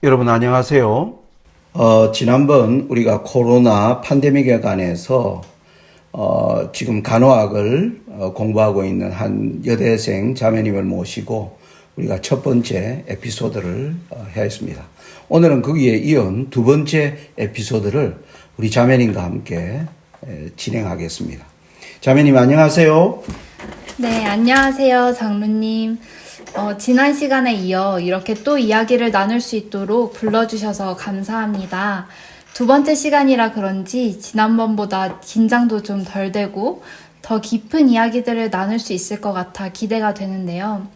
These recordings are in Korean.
여러분 안녕하세요. 지난번 우리가 코로나 팬데믹에 관해서 지금 간호학을 공부하고 있는 한 여대생 자매님을 모시고 우리가 첫 번째 에피소드를 했습니다. 오늘은 거기에 이은 두 번째 에피소드를 우리 자매님과 함께 진행하겠습니다. 자매님 안녕하세요. 네, 안녕하세요, 장로님. 지난 시간에 이어 이렇게 또 이야기를 나눌 수 있도록 불러주셔서 감사합니다. 두 번째 시간이라 그런지 지난번보다 긴장도 좀 덜 되고 더 깊은 이야기들을 나눌 수 있을 것 같아 기대가 되는데요.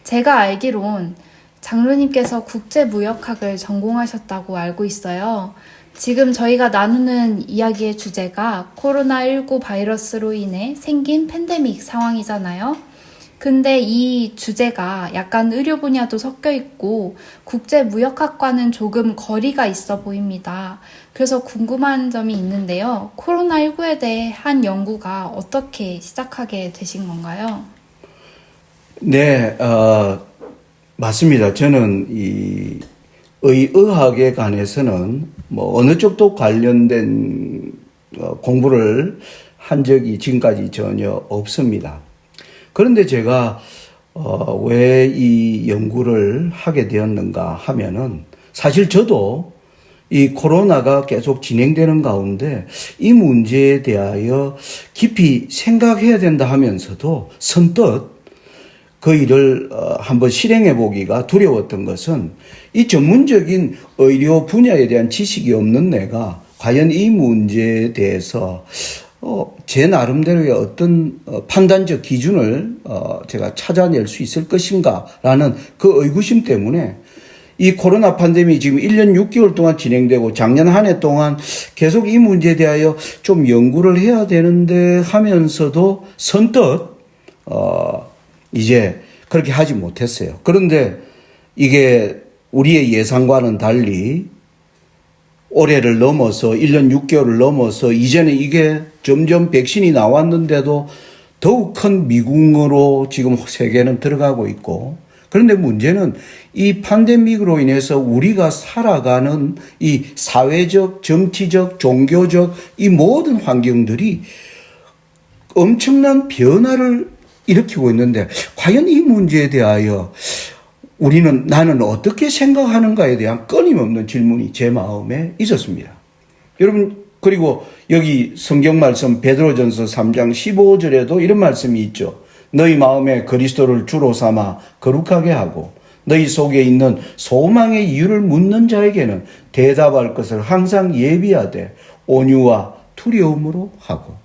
제가 알기론 장로님께서 국제무역학을 전공하셨다고 알고 있어요. 지금 저희가 나누는 이야기의 주제가 코로나19 바이러스로 인해 생긴 팬데믹 상황이잖아요. 근데 이 주제가 약간 의료 분야도 섞여 있고 국제무역학과는 조금 거리가 있어 보입니다. 그래서 궁금한 점이 있는데요. 코로나19에 대해 한 연구가 어떻게 시작하게 되신 건가요? 네, 맞습니다. 저는 이 의학에 관해서는 뭐 어느 쪽도 관련된 공부를 한 적이 지금까지 전혀 없습니다. 그런데 제가 왜 이 연구를 하게 되었는가 하면은 사실 저도 이 코로나가 계속 진행되는 가운데 이 문제에 대하여 깊이 생각해야 된다 하면서도 선뜻 그 일을 한번 실행해 보기가 두려웠던 것은 이 전문적인 의료 분야에 대한 지식이 없는 내가 과연 이 문제에 대해서 제 나름대로의 어떤 판단적 기준을 제가 찾아낼 수 있을 것인가라는 그 의구심 때문에 이 코로나 팬데믹이 지금 1년 6개월 동안 진행되고 작년 한 해 동안 계속 이 문제에 대하여 좀 연구를 해야 되는데 하면서도 선뜻 이제 그렇게 하지 못했어요. 그런데 이게 우리의 예상과는 달리 올해를 넘어서 1년 6개월을 넘어서 이제는 이게 점점 백신이 나왔는데도 더욱 큰 미궁으로 지금 세계는 들어가고 있고, 그런데 문제는 이 팬데믹으로 인해서 우리가 살아가는 이 사회적, 정치적, 종교적 이 모든 환경들이 엄청난 변화를 일으키고 있는데 과연 이 문제에 대하여 나는 어떻게 생각하는가에 대한 끊임없는 질문이 제 마음에 있었습니다. 여러분, 그리고 여기 성경 말씀 베드로전서 3장 15절에도 이런 말씀이 있죠. 너희 마음에 그리스도를 주로 삼아 거룩하게 하고 너희 속에 있는 소망의 이유를 묻는 자에게는 대답할 것을 항상 예비하되 온유와 두려움으로 하고.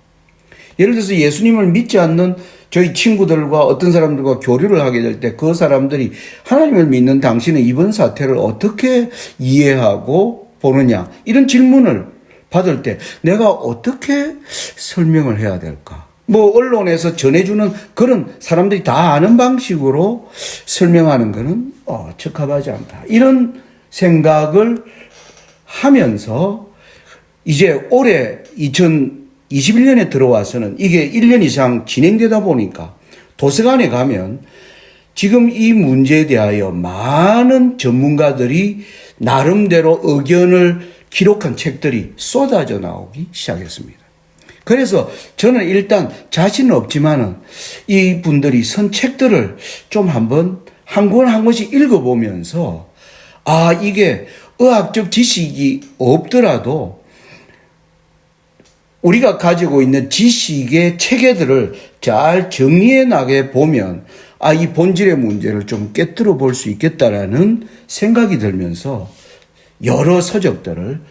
예를 들어서 예수님을 믿지 않는 저희 친구들과 어떤 사람들과 교류를 하게 될 때 그 사람들이 하나님을 믿는 당신은 이번 사태를 어떻게 이해하고 보느냐, 이런 질문을 받을 때 내가 어떻게 설명을 해야 될까? 뭐 언론에서 전해주는 그런 사람들이 다 아는 방식으로 설명하는 것은 적합하지 않다, 이런 생각을 하면서 이제 올해 2021년에 들어와서는 이게 1년 이상 진행되다 보니까 도서관에 가면 지금 이 문제에 대하여 많은 전문가들이 나름대로 의견을 기록한 책들이 쏟아져 나오기 시작했습니다. 그래서 저는 일단 자신은 없지만은 이 분들이 쓴 책들을 좀 한번 한 권 한 권씩 읽어보면서 이게 의학적 지식이 없더라도 우리가 가지고 있는 지식의 체계들을 잘 정리해 나게 보면 이 본질의 문제를 좀 깨뜨려 볼 수 있겠다라는 생각이 들면서 여러 서적들을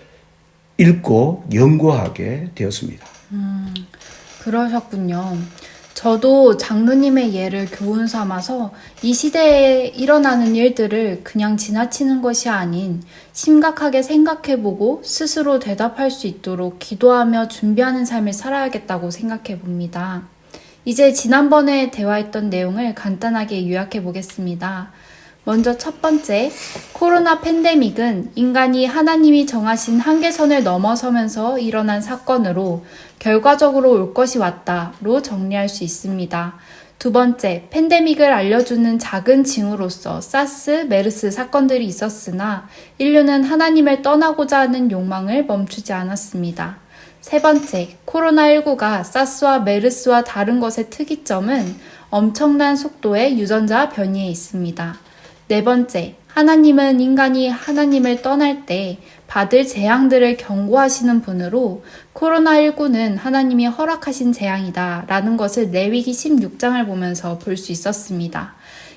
읽고 연구하게 되었습니다. 그러셨군요. 저도 장로님의 예를 교훈 삼아서 이 시대에 일어나는 일들을 그냥 지나치는 것이 아닌 심각하게 생각해보고 스스로 대답할 수 있도록 기도하며 준비하는 삶을 살아야겠다고 생각해 봅니다. 이제 지난번에 대화했던 내용을 간단하게 요약해 보겠습니다. 먼저 첫 번째, 코로나 팬데믹은 인간이 하나님이 정하신 한계선을 넘어서면서 일어난 사건으로 결과적으로 올 것이 왔다로 정리할 수 있습니다. 두 번째, 팬데믹을 알려주는 작은 징후로서 사스, 메르스 사건들이 있었으나 인류는 하나님을 떠나고자 하는 욕망을 멈추지 않았습니다. 세 번째, 코로나19가 사스와 메르스와 다른 것의 특이점은 엄청난 속도의 유전자 변이에 있습니다. 네 번째, 하나님은 인간이 하나님을 떠날 때 받을 재앙들을 경고하시는 분으로 코로나19는 하나님이 허락하신 재앙이다 라는 것을 레위기 16장을 보면서 볼 수 있었습니다.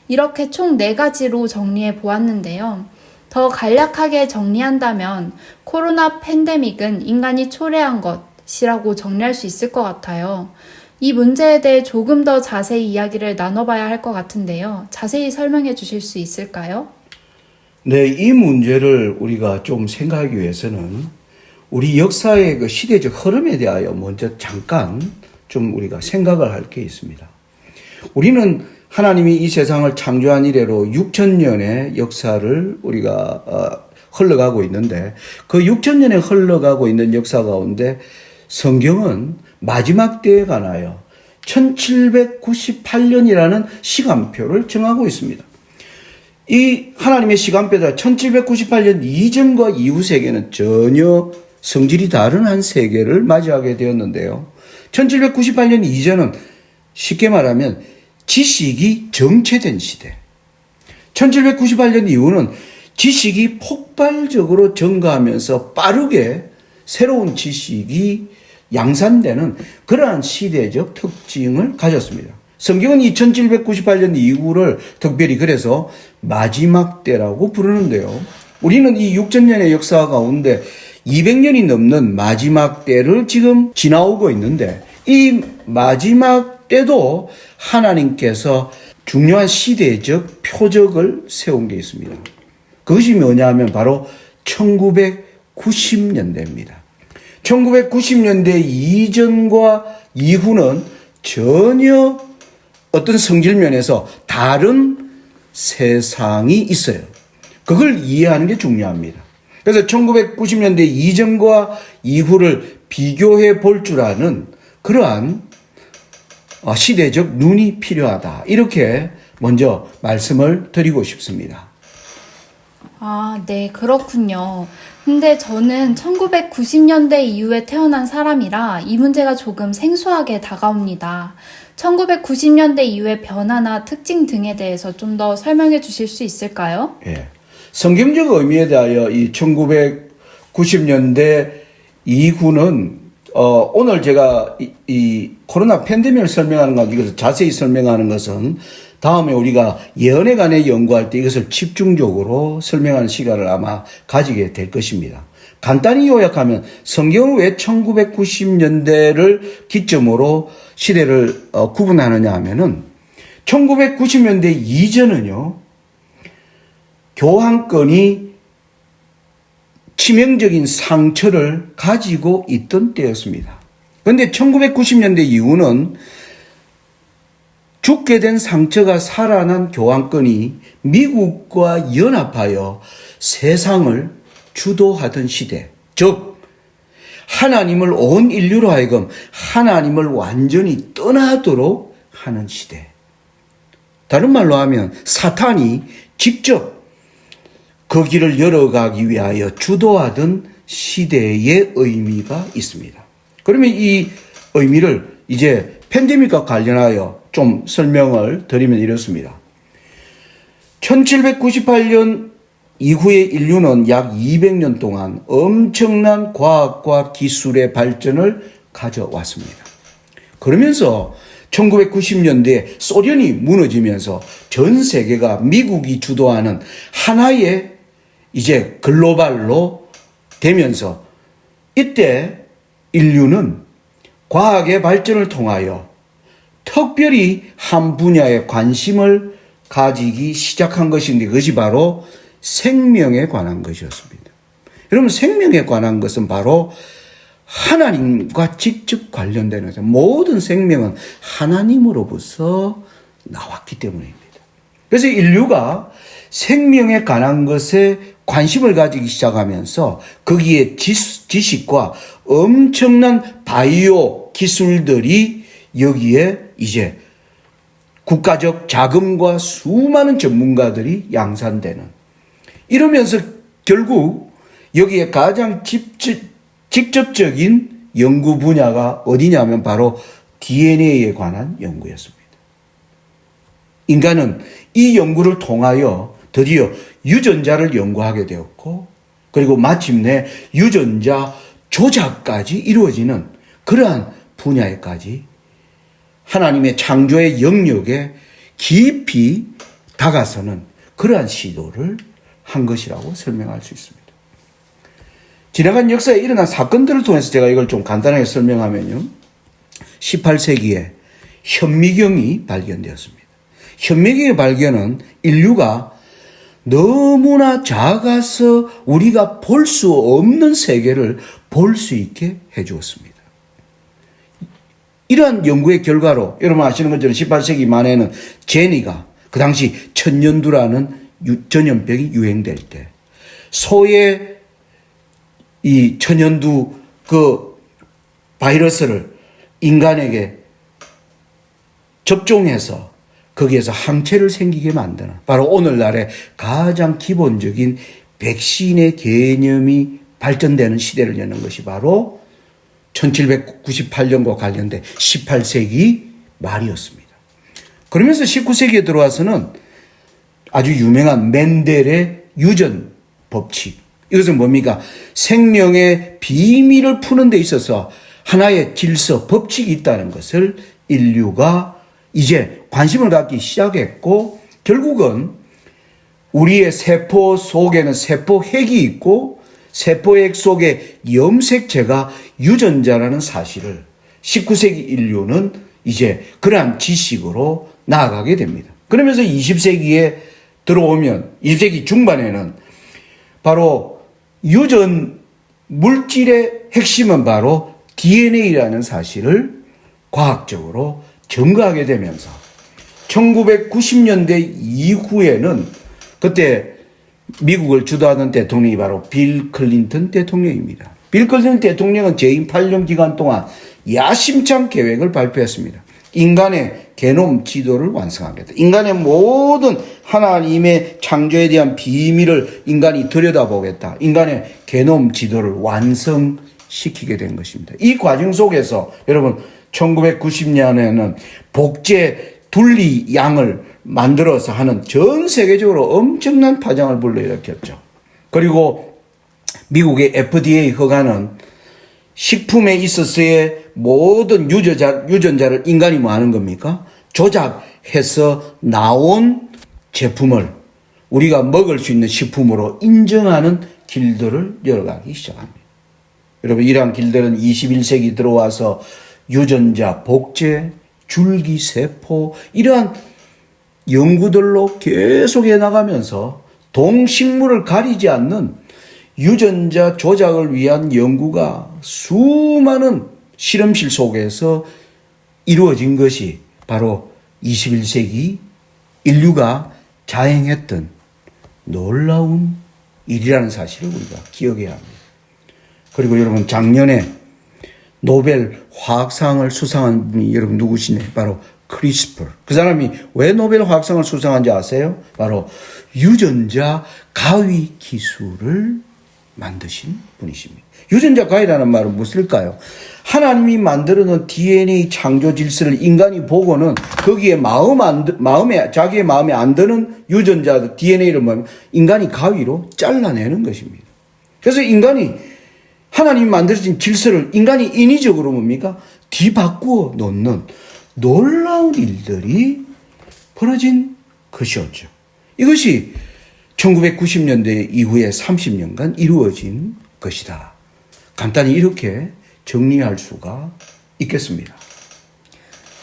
이렇게 총 4가지로 정리해 보았는데요. 더 간략하게 정리한다면 코로나 팬데믹은 인간이 초래한 것이라고 정리할 수 있을 것 같아요. 이 문제에 대해 조금 더 자세히 이야기를 나눠봐야 할 것 같은데요. 자세히 설명해 주실 수 있을까요? 네, 이 문제를 우리가 좀 생각하기 위해서는 우리 역사의 그 시대적 흐름에 대하여 먼저 잠깐 좀 우리가 생각을 할 게 있습니다. 우리는 하나님이 이 세상을 창조한 이래로 6,000년의 역사를 우리가 흘러가고 있는데 그 6,000년에 흘러가고 있는 역사 가운데 성경은 마지막 때에 관하여 1798년이라는 시간표를 정하고 있습니다. 이 하나님의 시간표다 1798년 이전과 이후 세계는 전혀 성질이 다른 한 세계를 맞이하게 되었는데요. 1798년 이전은 쉽게 말하면 지식이 정체된 시대. 1798년 이후는 지식이 폭발적으로 증가하면서 빠르게 새로운 지식이 양산되는 그러한 시대적 특징을 가졌습니다. 성경은 1798년 이후를 특별히 그래서 마지막 때라고 부르는데요. 우리는 이 6,000년의 역사 가운데 200년이 넘는 마지막 때를 지금 지나오고 있는데 이 마지막 때도 하나님께서 중요한 시대적 표적을 세운 게 있습니다. 그것이 뭐냐 하면 바로 1990년대입니다. 1990년대 이전과 이후는 전혀 어떤 성질 면에서 다른 세상이 있어요. 그걸 이해하는 게 중요합니다. 그래서 1990년대 이전과 이후를 비교해 볼 줄 아는 그러한 시대적 눈이 필요하다. 이렇게 먼저 말씀을 드리고 싶습니다. 네, 그렇군요. 근데 저는 1990년대 이후에 태어난 사람이라 이 문제가 조금 생소하게 다가옵니다. 1990년대 이후의 변화나 특징 등에 대해서 좀 더 설명해 주실 수 있을까요? 예. 성경적 의미에 대하여 이 1990년대 이후는 오늘 제가 이 코로나 팬데믹을 설명하는 것, 이것을 자세히 설명하는 것은 다음에 우리가 예언에 관해 연구할 때 이것을 집중적으로 설명하는 시간을 아마 가지게 될 것입니다. 간단히 요약하면 성경은 왜 1990년대를 기점으로 시대를 구분하느냐 하면은 1990년대 이전은요, 교황권이 치명적인 상처를 가지고 있던 때였습니다. 그런데 1990년대 이후는 죽게 된 상처가 살아난 교황권이 미국과 연합하여 세상을 주도하던 시대, 즉 하나님을 온 인류로 하여금 하나님을 완전히 떠나도록 하는 시대. 다른 말로 하면 사탄이 직접 그 길을 열어가기 위하여 주도하던 시대의 의미가 있습니다. 그러면 이 의미를 이제 팬데믹과 관련하여 좀 설명을 드리면 이렇습니다. 1798년 이후의 인류는 약 200년 동안 엄청난 과학과 기술의 발전을 가져왔습니다. 그러면서 1990년대에 소련이 무너지면서 전 세계가 미국이 주도하는 하나의 이제 글로벌로 되면서 이때 인류는 과학의 발전을 통하여 특별히 한 분야에 관심을 가지기 시작한 것인데 그것이 바로 생명에 관한 것이었습니다. 여러분, 생명에 관한 것은 바로 하나님과 직접 관련되는 거죠. 모든 생명은 하나님으로부터 나왔기 때문입니다. 그래서 인류가 생명에 관한 것에 관심을 가지기 시작하면서 거기에 지식과 엄청난 바이오 기술들이 여기에 이제 국가적 자금과 수많은 전문가들이 양산되는, 이러면서 결국 여기에 가장 직접적인 연구 분야가 어디냐면 바로 DNA에 관한 연구였습니다. 인간은 이 연구를 통하여 드디어 유전자를 연구하게 되었고, 그리고 마침내 유전자 조작까지 이루어지는 그러한 분야에까지 하나님의 창조의 영역에 깊이 다가서는 그러한 시도를 한 것이라고 설명할 수 있습니다. 지나간 역사에 일어난 사건들을 통해서 제가 이걸 좀 간단하게 설명하면요. 18세기에 현미경이 발견되었습니다. 현미경의 발견은 인류가 너무나 작아서 우리가 볼 수 없는 세계를 볼 수 있게 해주었습니다. 이러한 연구의 결과로 여러분 아시는 것처럼 18세기 말에는 제니가 그 당시 천연두라는 전염병이 유행될 때 소의 이 천연두 그 바이러스를 인간에게 접종해서 거기에서 항체를 생기게 만드는 바로 오늘날의 가장 기본적인 백신의 개념이 발전되는 시대를 여는 것이 바로 1798년과 관련된 18세기 말이었습니다. 그러면서 19세기에 들어와서는 아주 유명한 멘델의 유전 법칙. 이것은 뭡니까? 생명의 비밀을 푸는 데 있어서 하나의 질서, 법칙이 있다는 것을 인류가 이제 관심을 갖기 시작했고, 결국은 우리의 세포 속에는 세포핵이 있고 세포핵 속에 염색체가 유전자라는 사실을 19세기 인류는 이제 그러한 지식으로 나아가게 됩니다. 그러면서 20세기에 들어오면 20세기 중반에는 바로 유전 물질의 핵심은 바로 DNA라는 사실을 과학적으로 증거하게 되면서 1990년대 이후에는 그때 미국을 주도하던 대통령이 바로 빌 클린턴 대통령입니다. 빌 클린턴 대통령은 재임 8년 기간 동안 야심찬 계획을 발표했습니다. 인간의 게놈 지도를 완성하겠다. 인간의 모든 하나님의 창조에 대한 비밀을 인간이 들여다보겠다. 인간의 게놈 지도를 완성시키게 된 것입니다. 이 과정 속에서 여러분 1990년에는 복제 둘리 양을 만들어서 하는 전 세계적으로 엄청난 파장을 불러일으켰죠. 그리고 미국의 FDA 허가는 식품에 있어서의 모든 유전자를 인간이 뭐 하는 겁니까? 조작해서 나온 제품을 우리가 먹을 수 있는 식품으로 인정하는 길들을 열어가기 시작합니다. 여러분, 이러한 길들은 21세기 들어와서 유전자, 복제, 줄기세포 이러한 연구들로 계속해 나가면서 동식물을 가리지 않는 유전자 조작을 위한 연구가 수많은 실험실 속에서 이루어진 것이 바로 21세기 인류가 자행했던 놀라운 일이라는 사실을 우리가 기억해야 합니다. 그리고 여러분, 작년에 노벨 화학상을 수상한 분이 여러분 누구시네? 바로 크리스퍼. 그 사람이 왜 노벨 화학상을 수상한지 아세요? 바로 유전자 가위 기술을 만드신 분이십니다. 유전자 가위라는 말은 무엇일까요? 하나님이 만들어 놓은 DNA 창조 질서를 인간이 보고는 거기에 자기의 마음에 안 드는 유전자 DNA를 인간이 가위로 잘라내는 것입니다. 그래서 인간이 하나님이 만들어진 질서를 인간이 인위적으로 뭡니까? 뒤바꾸어 놓는 놀라운 일들이 벌어진 것이었죠. 이것이 1990년대 이후에 30년간 이루어진 것이다. 간단히 이렇게 정리할 수가 있겠습니다.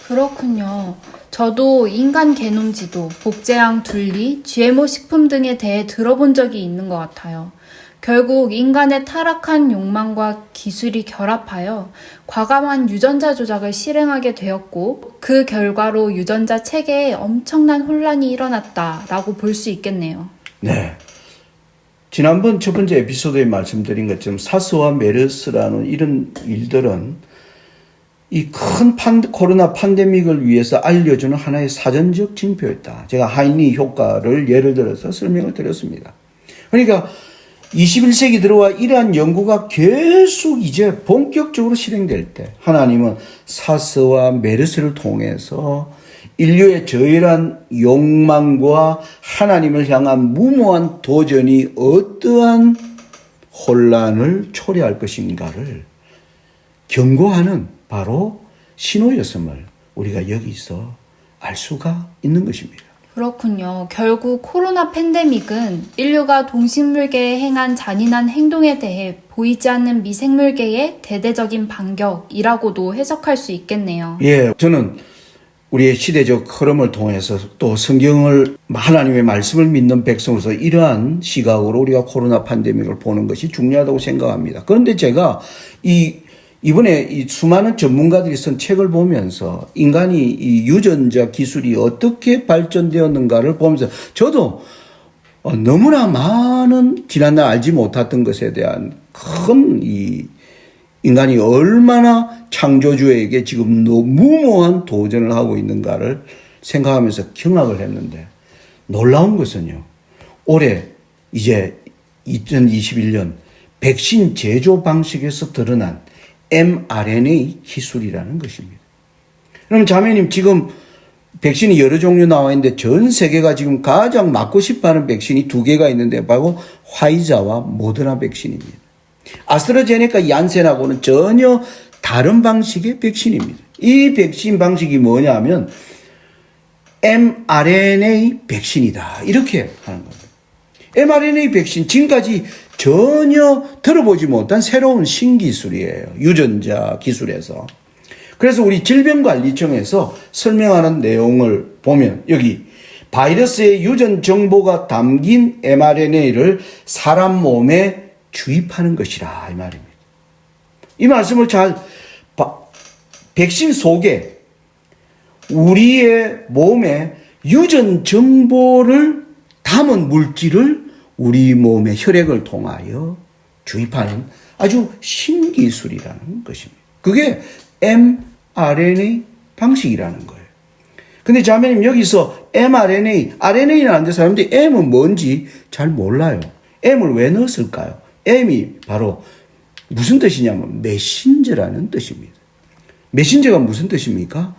그렇군요. 저도 인간 게놈 지도, 복제양 둘리, GMO 식품 등에 대해 들어본 적이 있는 것 같아요. 결국 인간의 타락한 욕망과 기술이 결합하여 과감한 유전자 조작을 실행하게 되었고, 그 결과로 유전자 체계에 엄청난 혼란이 일어났다라고 볼 수 있겠네요. 네. 지난번 첫 번째 에피소드에 말씀드린 것처럼 사스와 메르스라는 이런 일들은 이 큰 코로나 팬데믹을 위해서 알려주는 하나의 사전적 징표였다. 제가 하이니 효과를 예를 들어서 설명을 드렸습니다. 그러니까 21세기 들어와 이러한 연구가 계속 이제 본격적으로 실행될 때 하나님은 사스와 메르스를 통해서 인류의 저열한 욕망과 하나님을 향한 무모한 도전이 어떠한 혼란을 초래할 것인가를 경고하는 바로 신호였음을 우리가 여기서 알 수가 있는 것입니다. 그렇군요. 결국 코로나 팬데믹은 인류가 동식물계에 행한 잔인한 행동에 대해 보이지 않는 미생물계의 대대적인 반격이라고도 해석할 수 있겠네요. 예, 저는 우리의 시대적 흐름을 통해서 또 성경을 하나님의 말씀을 믿는 백성으로서 이러한 시각으로 우리가 코로나 팬데믹을 보는 것이 중요하다고 생각합니다. 그런데 제가 이번에 이 수많은 전문가들이 쓴 책을 보면서 인간이 이 유전자 기술이 어떻게 발전되었는가를 보면서 저도 너무나 많은 지난날 알지 못했던 것에 대한 큰 인간이 얼마나 창조주에게 지금 무모한 도전을 하고 있는가를 생각하면서 경악을 했는데 놀라운 것은요. 올해 이제 2021년 백신 제조 방식에서 드러난 mRNA 기술이라는 것입니다. 그럼 자매님 지금 백신이 여러 종류 나와 있는데 전 세계가 지금 가장 맞고 싶어하는 백신이 두 개가 있는데 바로 화이자와 모더나 백신입니다. 아스트라제네카 얀센하고는 전혀 다른 방식의 백신입니다. 이 백신 방식이 뭐냐면 mRNA 백신이다 이렇게 하는 겁니다. mRNA 백신 지금까지 전혀 들어보지 못한 새로운 신기술이에요. 유전자 기술에서. 그래서 우리 질병관리청에서 설명하는 내용을 보면 여기 바이러스의 유전 정보가 담긴 mRNA를 사람 몸에 주입하는 것이라 이 말입니다. 이 말씀을 백신 속에 우리의 몸에 유전 정보를 담은 물질을 우리 몸의 혈액을 통하여 주입하는 아주 신기술이라는 것입니다. 그게 mRNA 방식이라는 거예요. 근데 자매님 여기서 mRNA, RNA는 아는데 사람들이 M은 뭔지 잘 몰라요. M을 왜 넣었을까요? M이 바로 무슨 뜻이냐면 메신저라는 뜻입니다. 메신저가 무슨 뜻입니까?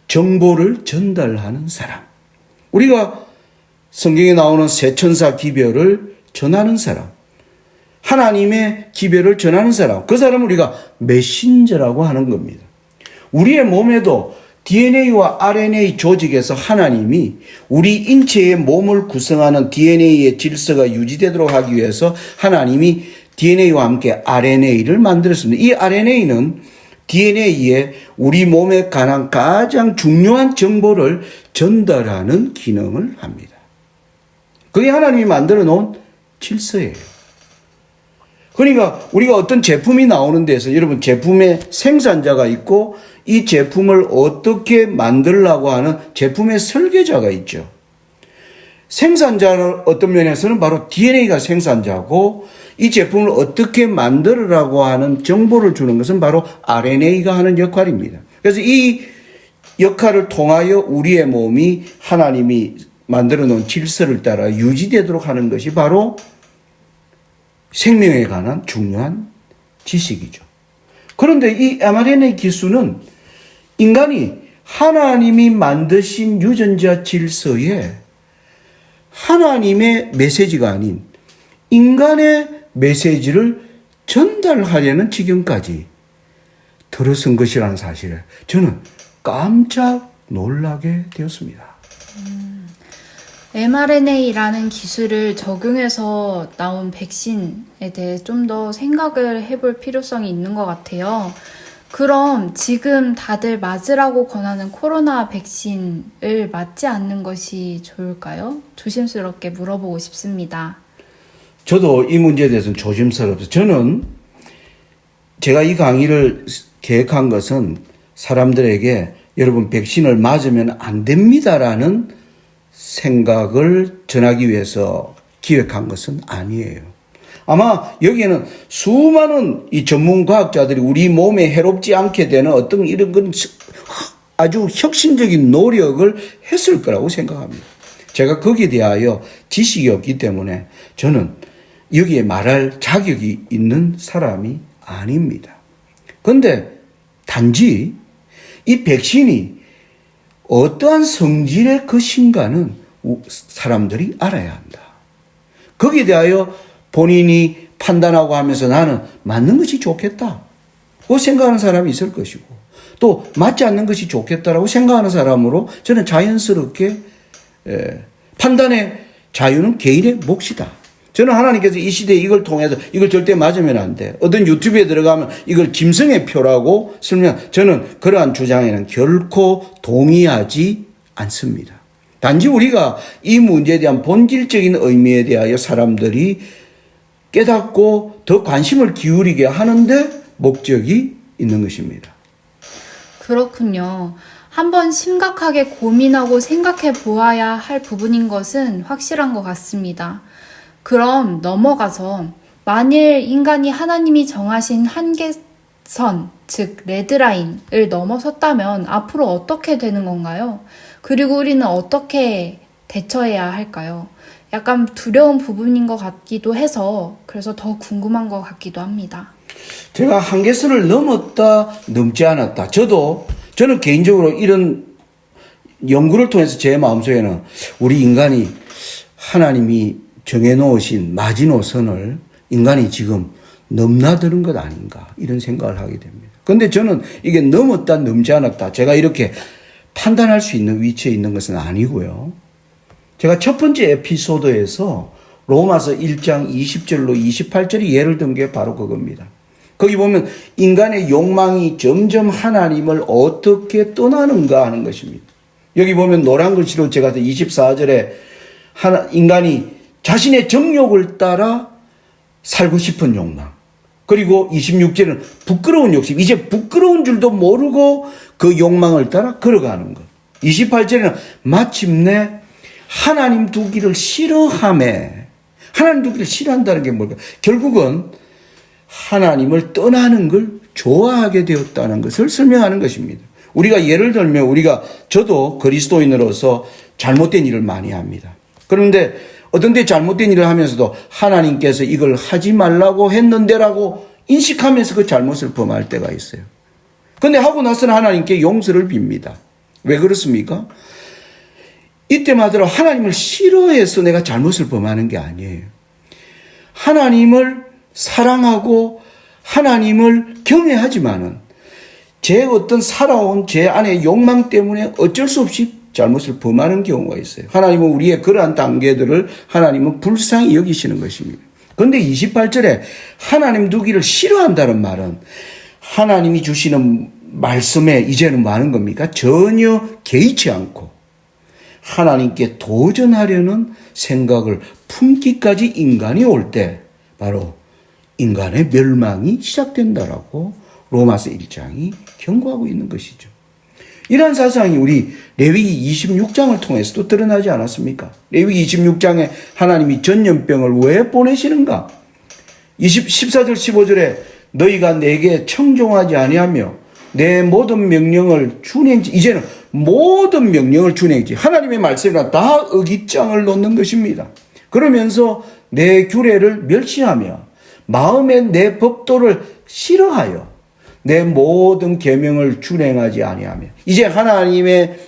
정보를 전달하는 사람. 우리가 성경에 나오는 새 천사 기별을 전하는 사람. 하나님의 기별을 전하는 사람. 그 사람을 우리가 메신저라고 하는 겁니다. 우리의 몸에도 DNA와 RNA 조직에서 하나님이 우리 인체의 몸을 구성하는 DNA의 질서가 유지되도록 하기 위해서 하나님이 DNA와 함께 RNA를 만들었습니다. 이 RNA는 DNA에 우리 몸에 관한 가장 중요한 정보를 전달하는 기능을 합니다. 그게 하나님이 만들어 놓은 질서예요. 그러니까 우리가 어떤 제품이 나오는 데서 여러분 제품의 생산자가 있고 이 제품을 어떻게 만들려고 하는 제품의 설계자가 있죠. 생산자는 어떤 면에서는 바로 DNA가 생산자고 이 제품을 어떻게 만들으라고 하는 정보를 주는 것은 바로 RNA가 하는 역할입니다. 그래서 이 역할을 통하여 우리의 몸이 하나님이 만들어 놓은 질서를 따라 유지되도록 하는 것이 바로 생명에 관한 중요한 지식이죠. 그런데 이 mRNA 기술은 인간이 하나님이 만드신 유전자 질서에 하나님의 메시지가 아닌 인간의 메시지를 전달하려는 지경까지 들어선 것이라는 사실에 저는 깜짝 놀라게 되었습니다. mRNA라는 기술을 적용해서 나온 백신에 대해 좀 더 생각을 해볼 필요성이 있는 것 같아요. 그럼 지금 다들 맞으라고 권하는 코로나 백신을 맞지 않는 것이 좋을까요? 조심스럽게 물어보고 싶습니다. 저도 이 문제에 대해서는 조심스럽습니다. 저는 제가 이 강의를 계획한 것은 사람들에게 여러분 백신을 맞으면 안 됩니다라는 생각을 전하기 위해서 기획한 것은 아니에요. 아마 여기에는 수많은 이 전문 과학자들이 우리 몸에 해롭지 않게 되는 어떤 이런 건 아주 혁신적인 노력을 했을 거라고 생각합니다. 제가 거기에 대하여 지식이 없기 때문에 저는 여기에 말할 자격이 있는 사람이 아닙니다. 그런데 단지 이 백신이 어떠한 성질의 것인가는 사람들이 알아야 한다. 거기에 대하여 본인이 판단하고 하면서 나는 맞는 것이 좋겠다. 고 생각하는 사람이 있을 것이고 또 맞지 않는 것이 좋겠다라고 생각하는 사람으로 저는 자연스럽게 판단의 자유는 개인의 몫이다. 저는 하나님께서 이 시대에 이걸 통해서 이걸 절대 맞으면 안 돼. 어떤 유튜브에 들어가면 이걸 짐승의 표라고 쓰면 저는 그러한 주장에는 결코 동의하지 않습니다. 단지 우리가 이 문제에 대한 본질적인 의미에 대하여 사람들이 깨닫고 더 관심을 기울이게 하는데 목적이 있는 것입니다. 그렇군요. 한번 심각하게 고민하고 생각해 보아야 할 부분인 것은 확실한 것 같습니다. 그럼 넘어가서 만일 인간이 하나님이 정하신 한계선, 즉 레드라인을 넘어섰다면 앞으로 어떻게 되는 건가요? 그리고 우리는 어떻게 대처해야 할까요? 약간 두려운 부분인 것 같기도 해서 그래서 더 궁금한 것 같기도 합니다. 제가 한계선을 넘었다, 넘지 않았다. 저는 개인적으로 이런 연구를 통해서 제 마음속에는 우리 인간이 하나님이 정해놓으신 마지노선을 인간이 지금 넘나드는 것 아닌가 이런 생각을 하게 됩니다. 그런데 저는 이게 넘었다, 넘지 않았다. 제가 이렇게 판단할 수 있는 위치에 있는 것은 아니고요. 제가 첫 번째 에피소드에서 로마서 1장 20절로 28절이 예를 든 게 바로 그겁니다. 거기 보면 인간의 욕망이 점점 하나님을 어떻게 떠나는가 하는 것입니다. 여기 보면 노란 글씨로 제가 24절에 인간이 자신의 정욕을 따라 살고 싶은 욕망. 그리고 26절은 부끄러운 욕심. 이제 부끄러운 줄도 모르고 그 욕망을 따라 걸어가는 것. 28절에는 마침내 하나님 두기를 싫어하매. 하나님 두기를 싫어한다는 게 뭘까? 결국은 하나님을 떠나는 걸 좋아하게 되었다는 것을 설명하는 것입니다. 우리가 예를 들면 저도 그리스도인으로서 잘못된 일을 많이 합니다. 그런데 어떤 때 잘못된 일을 하면서도 하나님께서 이걸 하지 말라고 했는데라고 인식하면서 그 잘못을 범할 때가 있어요. 그런데 하고 나서는 하나님께 용서를 빕니다. 왜 그렇습니까? 이때마다 하나님을 싫어해서 내가 잘못을 범하는 게 아니에요. 하나님을 사랑하고 하나님을 경외하지만은 제 어떤 살아온 제 안의 욕망 때문에 어쩔 수 없이 잘못을 범하는 경우가 있어요. 하나님은 우리의 그러한 단계들을 하나님은 불쌍히 여기시는 것입니다. 그런데 28절에 하나님 두기를 싫어한다는 말은 하나님이 주시는 말씀에 이제는 뭐 하는 겁니까? 전혀 개의치 않고 하나님께 도전하려는 생각을 품기까지 인간이 올 때 바로 인간의 멸망이 시작된다라고 로마서 1장이 경고하고 있는 것이죠. 이러한 사상이 우리 레위기 26장을 통해서도 드러나지 않았습니까? 레위기 26장에 하나님이 전염병을 왜 보내시는가? 14절 15절에 너희가 내게 청종하지 아니하며 내 모든 명령을 준행지, 이제는 모든 명령을 준행지, 하나님의 말씀이란 다 어깃장을 놓는 것입니다. 그러면서 내 규례를 멸시하며 마음에 내 법도를 싫어하여 내 모든 계명을 준행하지 아니하며, 이제 하나님의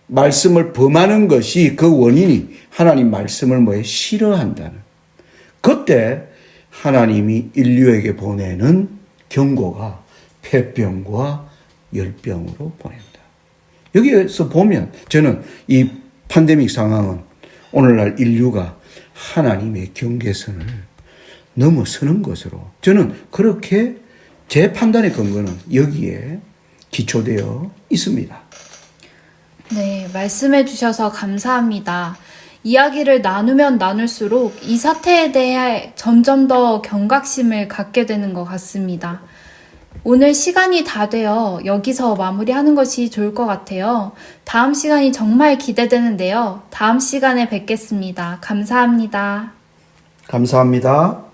말씀을 범하는 것이 그 원인이 하나님 말씀을 뭐에 싫어한다는, 그때 하나님이 인류에게 보내는 경고가 폐병과 열병으로 보낸다. 여기에서 보면 저는 이 팬데믹 상황은 오늘날 인류가 하나님의 경계선을 넘어서는 것으로 저는 그렇게 제 판단의 근거는 여기에 기초되어 있습니다. 네, 말씀해 주셔서 감사합니다. 이야기를 나누면 나눌수록 이 사태에 대해 점점 더 경각심을 갖게 되는 것 같습니다. 오늘 시간이 다 되어 여기서 마무리하는 것이 좋을 것 같아요. 다음 시간이 정말 기대되는데요. 다음 시간에 뵙겠습니다. 감사합니다. 감사합니다.